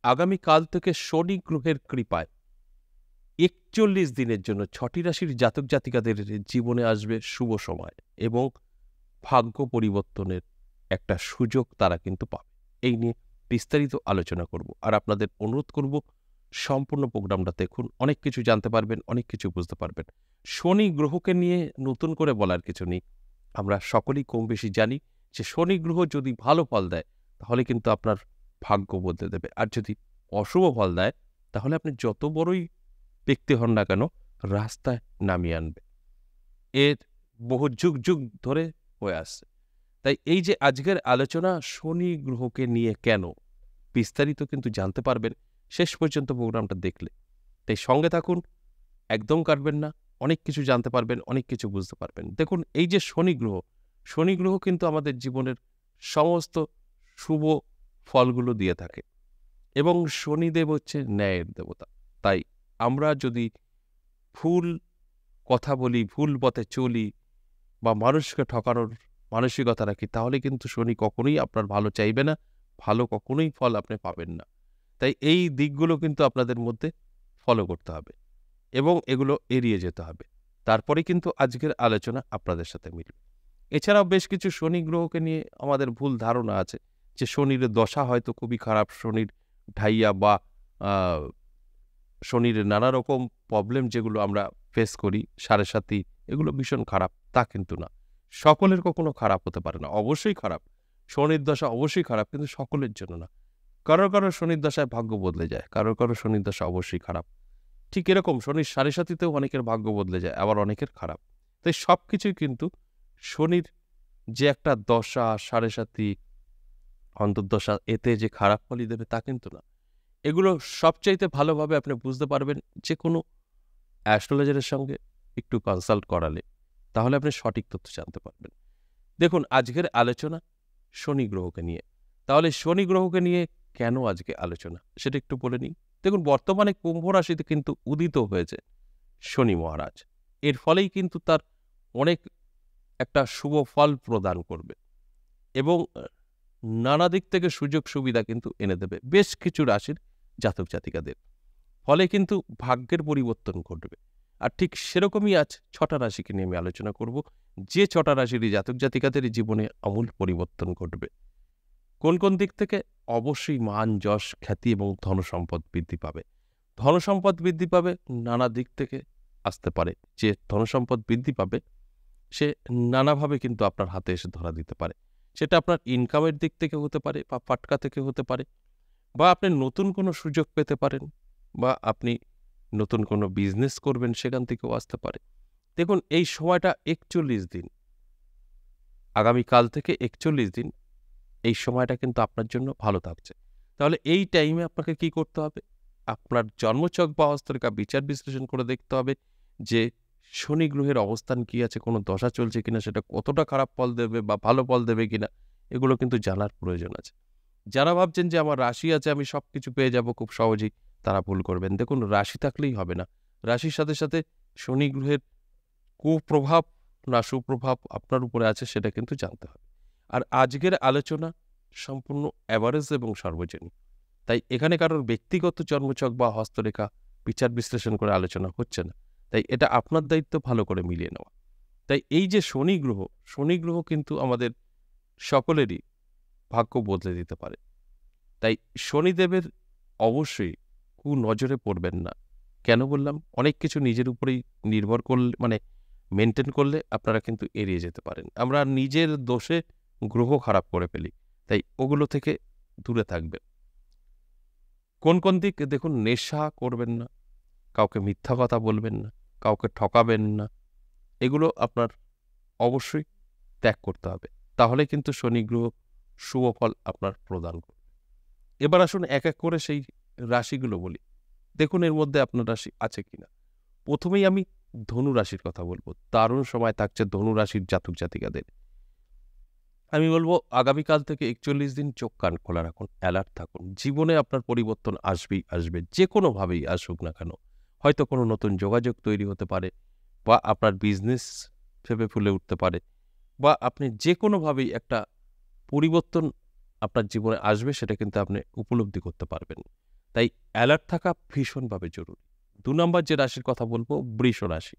আগামীকাল থেকে শনি গ্রহের কৃপায় ৪১ দিনের জন্য ৬টি রাশির জাতক জাতিকাদের জীবনে আসবে শুভ সময় এবং ভাগ্য পরিবর্তনের একটা সুযোগ তারা কিন্তু পাবে। এই নিয়ে বিস্তারিত আলোচনা করব। আর আপনাদের অনুরোধ করব সম্পূর্ণ প্রোগ্রামটা দেখুন। অনেক কিছু জানতে পারবেন, অনেক কিছু বুঝতে পারবেন। শনি গ্রহকে নিয়ে নতুন করে বলার কিছু নেই। আমরা সকলেই কম বেশি জানি যে শনি গ্রহ যদি ভালো ফল দেয় তাহলে কিন্তু আপনার ভাগ্য বদলে দেবে। আর যদি অশুভ ফল দেয় তাহলে আপনি যত বড়ই ব্যক্তি হন না কেন রাস্তায় নামিয়ে আনবে। এর বহু যুগ যুগ ধরে হয়ে আসছে। তাই এই যে আজকের আলোচনা শনি গ্রহকে নিয়ে কেন, বিস্তারিত কিন্তু জানতে পারবেন শেষ পর্যন্ত প্রোগ্রামটা দেখলে। তাই সঙ্গে থাকুন, একদম কাটবেন না। অনেক কিছু জানতে পারবেন, অনেক কিছু বুঝতে পারবেন। দেখুন, এই যে শনি গ্রহ কিন্তু আমাদের জীবনের সমস্ত শুভ ফলগুলো দিয়ে থাকে এবং শনিদেব হচ্ছে ন্যায়ের দেবতা। তাই আমরা যদি ভুল কথা বলি, ভুল পথে চলি বা মানুষকে ঠকানোর মানসিকতা রাখি তাহলে কিন্তু শনি কখনোই আপনার ভালো চাইবে না, ভালো কখনোই ফল আপনি পাবেন না। তাই এই দিকগুলো কিন্তু আপনাদের মধ্যে ফলো করতে হবে এবং এগুলো এড়িয়ে যেতে হবে। তারপরে কিন্তু আজকের আলোচনা আপনাদের সাথে মিলবে। এছাড়াও বেশ কিছু শনি গ্রহকে নিয়ে আমাদের ভুল ধারণা আছে যে শনির দশা হয়তো খুবই খারাপ, শনির ঢাইয়া বা আহ, শনির নানা রকম প্রবলেম যেগুলো আমরা ফেস করি, সাড়ে সাথী, এগুলো ভীষণ খারাপ, তা কিন্তু না। সকলের কখনো খারাপ হতে পারে না, অবশ্যই খারাপ। শনির দশা অবশ্যই খারাপ, কিন্তু সকলের জন্য না। কারো কারো শনির দশায় ভাগ্য বদলে যায়, কারো কারো শনির দশা অবশ্যই খারাপ। ঠিক এরকম শনির সাড়ে সাথীতেও অনেকের ভাগ্য বদলে যায়, আবার অনেকের খারাপ। তাই সব কিছুই কিন্তু শনির যে একটা দশা, সাড়ে সাথী, অন্তর্দশা, এতে যে খারাপ ফলই দেবে তা কিন্তু না। এগুলো সবচাইতে ভালোভাবে আপনি বুঝতে পারবেন যে কোনো অ্যাস্ট্রোলজারের সঙ্গে একটু কনসাল্ট করালে, তাহলে আপনি সঠিক তথ্য জানতে পারবেন। দেখুন, আজকের আলোচনা শনি গ্রহকে নিয়ে। তাহলে শনি গ্রহকে নিয়ে কেন আজকে আলোচনা সেটা একটু বলে নিই। দেখুন, বর্তমানে কুম্ভ রাশিতে কিন্তু উদিত হয়েছে শনি মহারাজ। এর ফলেই কিন্তু তার অনেক একটা শুভ ফল প্রদান করবে এবং নানা দিক থেকে সুযোগ সুবিধা কিন্তু এনে দেবে বেশ কিছু রাশির জাতক জাতিকাদের। ফলে কিন্তু ভাগ্যের পরিবর্তন ঘটবে। আর ঠিক সেরকমই আজ ৬টা রাশিকে নিয়ে আমি আলোচনা করব, যে ৬টা রাশির জাতক জাতিকাদের জীবনে আমূল পরিবর্তন ঘটবে। কোন কোন দিক থেকে? অবশ্যই মান, যশ, খ্যাতি এবং ধনসম্পদ বৃদ্ধি পাবে। ধনসম্পদ বৃদ্ধি পাবে নানা দিক থেকে আসতে পারে। যে ধনসম্পদ বৃদ্ধি পাবে সে নানাভাবে কিন্তু আপনার হাতে এসে ধরা দিতে পারে। সেটা আপনার ইনকামের দিক থেকে হতে পারে বা ফাটকা থেকে হতে পারে, বা আপনি নতুন কোনো সুযোগ পেতে পারেন, বা আপনি নতুন কোনো বিজনেস করবেন সেখান থেকেও আসতে পারে। দেখুন, এই সময়টা ৪১ দিন, আগামীকাল থেকে ৪১ দিন, এই সময়টা কিন্তু আপনার জন্য ভালো থাকছে। তাহলে এই টাইমে আপনাকে কি করতে হবে? আপনার জন্মছক বা হস্তরেখা বিচার বিশ্লেষণ করে দেখতে হবে যে শনি গ্রহের অবস্থান কি আছে, কোনো দশা চলছে কিনা, সেটা কতটা খারাপ ফল দেবে বা ভালো ফল দেবে কিনা, এগুলো কিন্তু জানার প্রয়োজন আছে। যারা ভাবছেন যে আমার রাশি আছে, আমি সবকিছু পেয়ে যাব খুব সহজেই, তারা ভুল করবেন। দেখুন, রাশি থাকলেই হবে না। রাশির সাথে সাথে শনি গ্রহের কুপ্রভাব না সুপ্রভাব আপনার উপরে আছে সেটা কিন্তু জানতে হবে। আর আজকের আলোচনা সম্পূর্ণ অ্যাভারেজ এবং সর্বজনীন। তাই এখানে কারোর ব্যক্তিগত জন্মছক বা হস্তরেখা বিচার বিশ্লেষণ করে আলোচনা হচ্ছে না। তাই এটা আপনার দায়িত্ব ভালো করে মিলিয়ে নেওয়া। তাই এই যে শনি গ্রহ কিন্তু আমাদের সকলেরই ভাগ্য বদলে দিতে পারে। তাই শনিদেবের অবশ্যই কুনজরে পড়বেন না। কেন বললাম? অনেক কিছু নিজের উপরেই নির্ভর করলে, মানে মেনটেন করলে আপনারা কিন্তু এড়িয়ে যেতে পারেন। আমরা নিজের দোষে গ্রহ খারাপ করে ফেলি। তাই ওগুলো থেকে দূরে থাকবেন। কোন কোন দিক? দেখুন, নেশা করবেন না, কাউকে মিথ্যা কথা বলবেন না, কাউকে ঠকাবেন না। এগুলো আপনার অবশ্যই ত্যাগ করতে হবে। তাহলে কিন্তু শনি গ্রহ শুভ ফল আপনার প্রদান করবে। এবার আসুন এক এক করে সেই রাশিগুলো বলি। দেখুন এর মধ্যে আপনার রাশি আছে কিনা। প্রথমেই আমি ধনু রাশির কথা বলবো। দারুণ সময় থাকছে ধনু রাশির জাতক জাতিকাদের। আমি বলবো আগামীকাল থেকে ৪১ দিন চোখ কান খোলা রাখুন, অ্যালার্ট থাকুন। জীবনে আপনার পরিবর্তন আসবেই আসবে, যে কোনোভাবেই আসুক না কেন। হয়তো কোনো নতুন যোগাযোগ তৈরি হতে পারে, বা আপনার বিজনেস ফেঁপে ফুলে উঠতে পারে, বা আপনি যে কোনোভাবেই একটা পরিবর্তন আপনার জীবনে আসবে সেটা কিন্তু আপনি উপলব্ধি করতে পারবেন। তাই অ্যালার্ট থাকা ভীষণভাবে জরুরি। ২ নম্বর যে রাশির কথা বলবো বৃষ রাশি।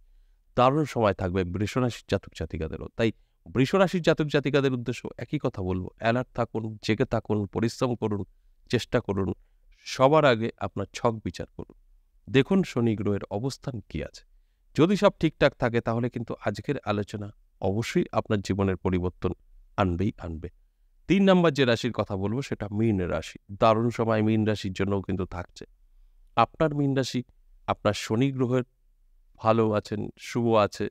দারুণ সময় থাকবে বৃষ রাশির জাতক জাতিকাদেরও। তাই বৃষ রাশির জাতক জাতিকাদের উদ্দেশ্য একই কথা বলবো, অ্যালার্ট থাকুন, জেগে থাকুন, পরিশ্রম করুন, চেষ্টা করুন। সবার আগে আপনার ছক বিচার করুন। দেখুন শনি গ্রহের অবস্থান কি আছে। যদি সব ঠিকঠাক থাকে তাহলে কিন্তু আজকের আলোচনা অবশ্যই আপনার জীবনের পরিবর্তন আনবেই আনবে। ৩ নম্বর যে রাশির কথা বলবো সেটা মীন রাশি। দারুণ সময় মীন রাশির জন্যও কিন্তু থাকছে। আপনার মীন রাশি আপনার শনি গ্রহের ভালো আছেন, শুভ আছে,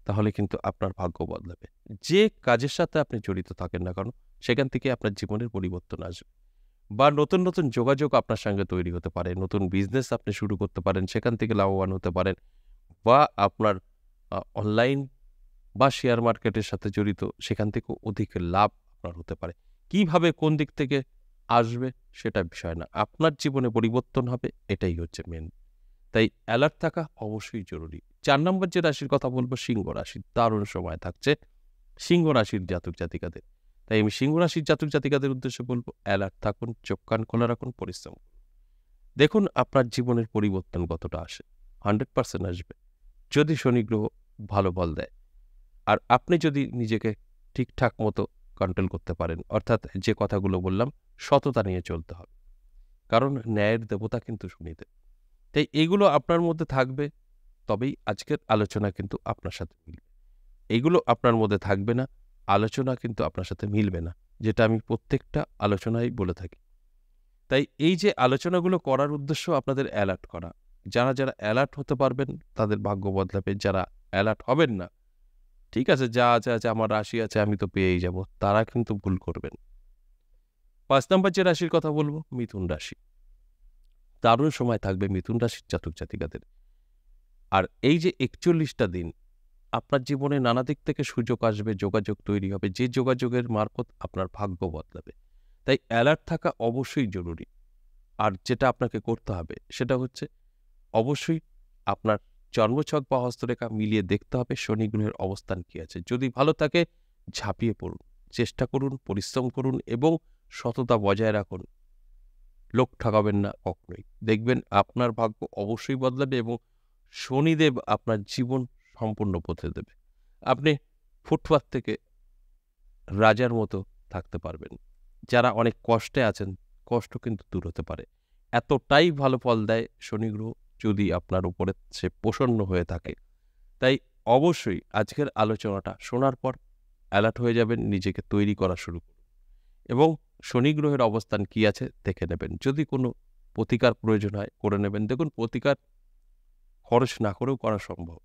তাহলে কিন্তু আপনার ভাগ্য বদলাবে। যে কাজের সাথে আপনি জড়িত থাকেন না কেন, সেখান থেকে আপনার জীবনের পরিবর্তন আসবে। বা নতুন, নতুন যোগাযোগ আপনার সঙ্গে তৈরি হতে পারে। নতুন বিজনেস আপনি শুরু করতে পারেন, সেখান থেকে লাভবান হতে পারেন। বা আপনার অনলাইন বা শেয়ার মার্কেটের সাথে জড়িত, সেখান থেকেও অধিক লাভ আপনার হতে পারে। কিভাবে কোন দিক থেকে আসবে সেটা বিষয় না। আপনার জীবনে পরিবর্তন হবে, এটাই হচ্ছে মেন। তাই অ্যালার্ট থাকা অবশ্যই জরুরি। ৪ নম্বর যে রাশির কথা বলবো সিংহ রাশি। দারুণ সময় থাকছে সিংহ রাশির জাতক জাতিকাদের। তাই আমি সিংহ রাশির জাতক জাতিকাদের উদ্দেশ্যে বলবো, অ্যালার্ট থাকুন, চোখ কান খোলা রাখুন, পরিশ্রম করুন। দেখুন আপনার জীবনের পরিবর্তন কতটা আসে। 100% আসবে যদি শনি গ্রহ ভালো বল দেয়। আর আপনি যদি নিজেকে ঠিকঠাক মতো কন্ট্রোল করতে পারেন, অর্থাৎ যে কথাগুলো বললাম সততা নিয়ে চলতে হবে। কারণ ন্যায়ের দেবতা কিন্তু শনিদেব। তাই এগুলো আপনার মধ্যে থাকবে, তবেই আজকের আলোচনা কিন্তু আপনার সাথে মিলবে। এগুলো আপনার মধ্যে থাকবে না, আলোচনা কিন্তু আপনার সাথে মিলবে না, যেটা আমি প্রত্যেকটা আলোচনায় বলে থাকি। তাই এই যে আলোচনাগুলো করার উদ্দেশ্য আপনাদের অ্যালার্ট করা। যারা, যারা অ্যালার্ট হতে পারবেন তাদের ভাগ্য বদলাবে। যারা অ্যালার্ট হবেন না, ঠিক আছে যা আছে আছে, আমার রাশি আছে আমি তো পেয়েই যাব, তারা কিন্তু ভুল করবেন। ৫ নম্বর যে রাশির কথা বলবো মিথুন রাশি। দারুণ সময় থাকবে মিথুন রাশির জাতক জাতিকাদের। আর এই যে ৪১টা দিন আপনার জীবনে নানা দিক থেকে সুযোগ আসবে, যোগাযোগ তৈরি হবে, যে যোগাযোগের মারফত আপনার ভাগ্য বদলাবে। তাই অ্যালার্ট থাকা অবশ্যই জরুরি। আর যেটা আপনাকে করতে হবে সেটা হচ্ছে অবশ্যই আপনার জন্মছক বা হস্তরেখা মিলিয়ে দেখতে হবে শনি গ্রহের অবস্থান কি আছে। যদি ভালো থাকে ঝাঁপিয়ে পড়ুন, চেষ্টা করুন, পরিশ্রম করুন এবং সততা বজায় রাখুন। লোক ঠকাবেন না কখনোই। দেখবেন আপনার ভাগ্য অবশ্যই বদলাবে এবং শনিদেব আপনার জীবন সম্পূর্ণ বদলে দেবে। আপনি ফুটপাত থেকে রাজার মতো থাকতে পারবেন। যারা অনেক কষ্টে আছেন, কষ্ট কিন্তু দূর হতে পারে। এতটাই ভালো ফল দেয় শনি গ্রহ যদি আপনার উপরে সে প্রসন্ন হয়ে থাকে। তাই অবশ্যই আজকের আলোচনাটা শোনার পর অ্যালার্ট হয়ে যাবেন, নিজেকে তৈরি করা শুরু করুন এবং শনি গ্রহের অবস্থান কি আছে দেখে নেবেন। যদি কোনো প্রতিকার প্রয়োজন হয় করে নেবেন। দেখুন প্রতিকার খরচ না করেও করা সম্ভব।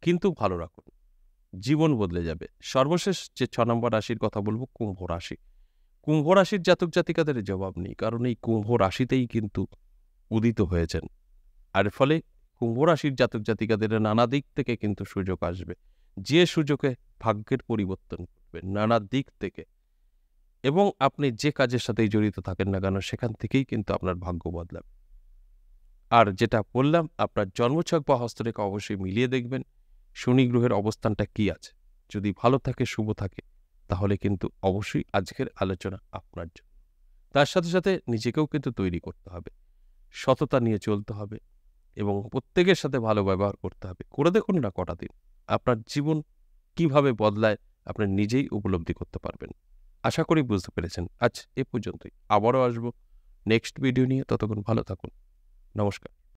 কিন্তু ভালো রাখুন। জীবন বদলে যাবে। সর্বশেষ যে ৬ নম্বর রাশির কথা বলব কুম্ভ রাশি। কুম্ভ রাশির জাতক জাতিকাদের জবাব নেই। কারণ এই কুম্ভ রাশিতেই কিন্তু উদিত হয়েছেন। আর ফলে কুম্ভ রাশির জাতক জাতিকাদের নানা দিক থেকে কিন্তু সুযোগ আসবে। যে সুযোগে ভাগ্যের পরিবর্তন করবে নানা দিক থেকে। এবং আপনি যে কাজের সাথেই জড়িত থাকেন না কেন সেখান থেকেই কিন্তু আপনার ভাগ্য বদলাবে। আর যেটা বললাম আপনার জন্মছক বা হস্তরেখা অবশ্যই মিলিয়ে দেখবেন শনি গ্রহের অবস্থানটা কি আছে। যদি ভালো থাকে, শুভ থাকে, তাহলে কিন্তু অবশ্যই আজকের আলোচনা আপনার জন্য। তার সাথে সাথে নিজেকেও কিন্তু তৈরি করতে হবে, সততা নিয়ে চলতে হবে এবং প্রত্যেকের সাথে ভালো ব্যবহার করতে হবে। করে দেখুন না কটা দিন আপনার জীবন কিভাবে বদলায় আপনি নিজেই উপলব্ধি করতে পারবেন। আশা করি বুঝতে পেরেছেন। আজ এ পর্যন্তই। আবারও আসবো নেক্সট ভিডিও নিয়ে। ততক্ষণ ভালো থাকুন। নমস্কার।